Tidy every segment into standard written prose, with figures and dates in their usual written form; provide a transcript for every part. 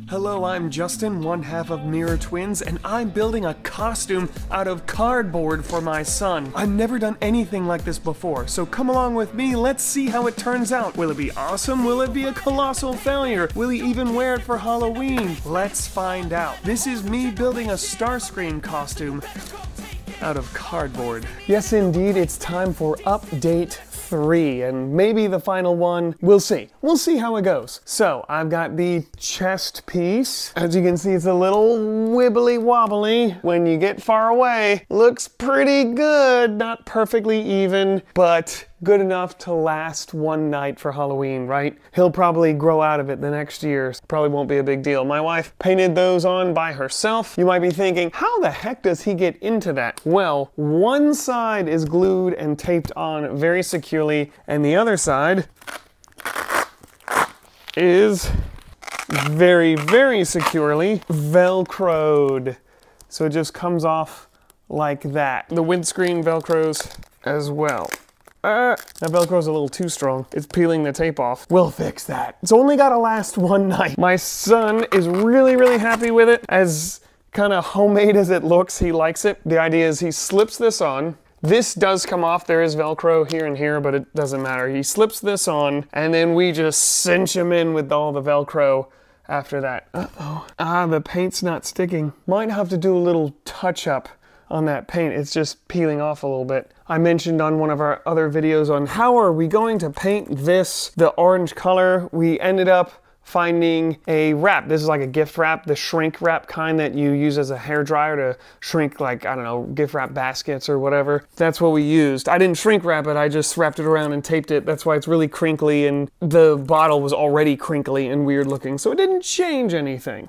Hello, I'm Justin, one half of Mirror Twins, and I'm building a costume out of cardboard for my son. I've never done anything like this before, so come along with me, let's see how it turns out. Will it be awesome? Will it be a colossal failure? Will he even wear it for Halloween? Let's find out. This is me building a Starscream costume out of cardboard. Yes, indeed, it's time for update 3, and maybe the final one. We'll see. We'll see how it goes. So, I've got the chest piece. As you can see, it's a little wibbly wobbly. When you get far away, looks pretty good. Not perfectly even, but good enough to last one night for Halloween, right? He'll probably grow out of it the next year. Probably won't be a big deal. My wife painted those on by herself. You might be thinking, how the heck does he get into that? Well, one side is glued and taped on very securely, and the other side is very, very securely Velcroed. So it just comes off like that. The windscreen Velcros as well. That Velcro's a little too strong. It's peeling the tape off. We'll fix that. It's only gotta last one night. My son is really, really happy with it. As kind of homemade as it looks, he likes it. The idea is he slips this on. This does come off. There is Velcro here and here, but it doesn't matter. He slips this on, and then we just cinch him in with all the Velcro after that. Uh-oh. The paint's not sticking. Might have to do a little touch-up on that paint. It's just peeling off a little bit. I mentioned on one of our other videos on how are we going to paint this the orange color. We ended up finding a wrap. This is like a gift wrap, the shrink wrap kind that you use as a hair dryer to shrink, like, I don't know, gift wrap baskets or whatever. That's what we used. I didn't shrink wrap it, I just wrapped it around and taped it. That's why it's really crinkly, and the bottle was already crinkly and weird looking, so it didn't change anything.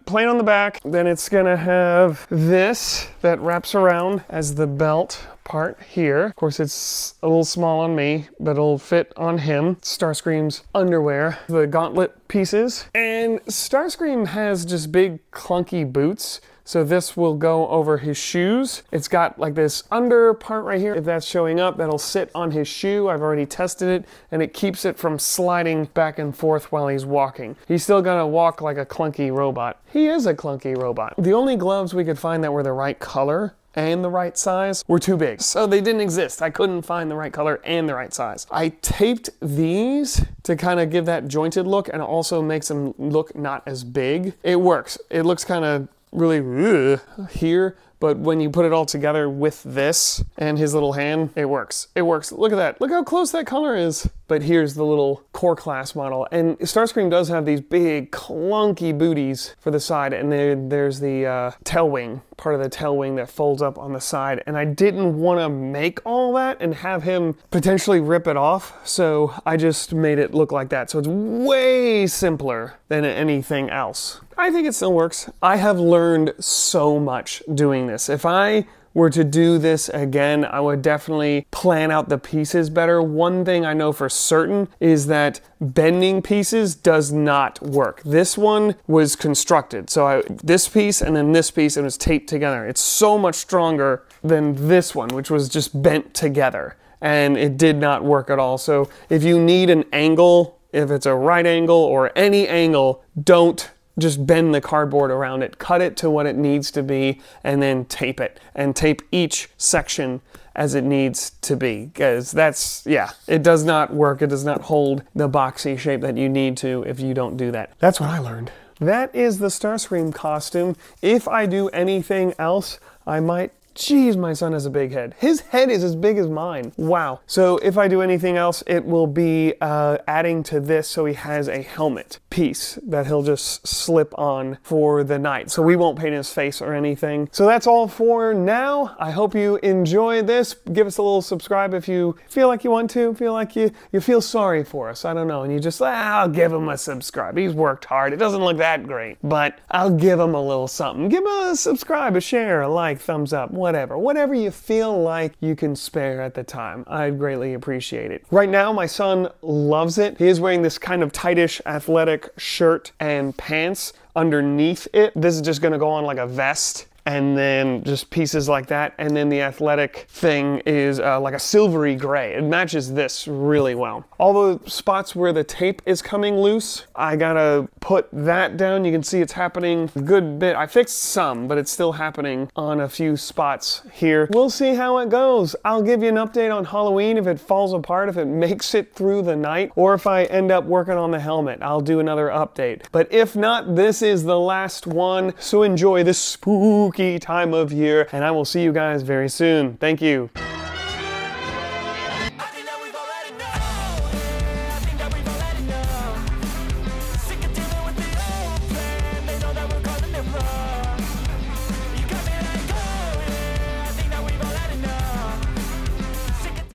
Plain on the back, then it's gonna have this that wraps around as the belt part here. Of course, it's a little small on me, but it'll fit on him. Starscream's underwear, the gauntlet pieces. And Starscream has just big clunky boots, so this will go over his shoes. It's got like this under part right here. If that's showing up, that'll sit on his shoe. I've already tested it, and it keeps it from sliding back and forth while he's walking. He's still gonna walk like a clunky robot. He is a clunky robot. The only gloves we could find that were the right color and the right size were too big, so they didn't exist. I couldn't find the right color and the right size. I taped these to kind of give that jointed look and also makes them look not as big. It works. It looks kind of really here, but when you put it all together with this and his little hand, it works. It works. Look at that. Look how close that color is. But here's the little core class model. And Starscream does have these big clunky booties for the side, and there's the tail wing, part of the tail wing that folds up on the side. And I didn't want to make all that and have him potentially rip it off, so I just made it look like that. So it's way simpler than anything else. I think it still works. I have learned so much doing this. If I were to do this again, I would definitely plan out the pieces better. One thing I know for certain is that bending pieces does not work. This one was constructed. So this piece and then this piece, and it was taped together. It's so much stronger than this one, which was just bent together. And it did not work at all. So if you need an angle, if it's a right angle or any angle, don't just bend the cardboard around it. Cut it to what it needs to be and then tape it. And tape each section as it needs to be. Because that's, yeah, it does not work. It does not hold the boxy shape that you need to if you don't do that. That's what I learned. That is the Starscream costume. If I do anything else, I might... Geez, my son has a big head. His head is as big as mine. Wow. So if I do anything else, it will be adding to this so he has a helmet piece that he'll just slip on for the night. So we won't paint his face or anything. So that's all for now. I hope you enjoyed this. Give us a little subscribe if you feel like you want to, feel like you feel sorry for us. I don't know. And you just, I'll give him a subscribe. He's worked hard. It doesn't look that great, but I'll give him a little something. Give him a subscribe, a share, a like, thumbs up, whatever you feel like you can spare at the time. I'd greatly appreciate it. Right now, my son loves it. He is wearing this kind of tightish athletic shirt and pants underneath it. This is just gonna go on like a vest, and then just pieces like that, and then the athletic thing is like a silvery gray. It matches this really well. All the spots where the tape is coming loose, I gotta put that down. You can see it's happening a good bit. I fixed some, but it's still happening on a few spots here. We'll see how it goes. I'll give you an update on Halloween if it falls apart, if it makes it through the night, or if I end up working on the helmet. I'll do another update. But if not, this is the last one, so enjoy this spooky time of year, and I will see you guys very soon. Thank you.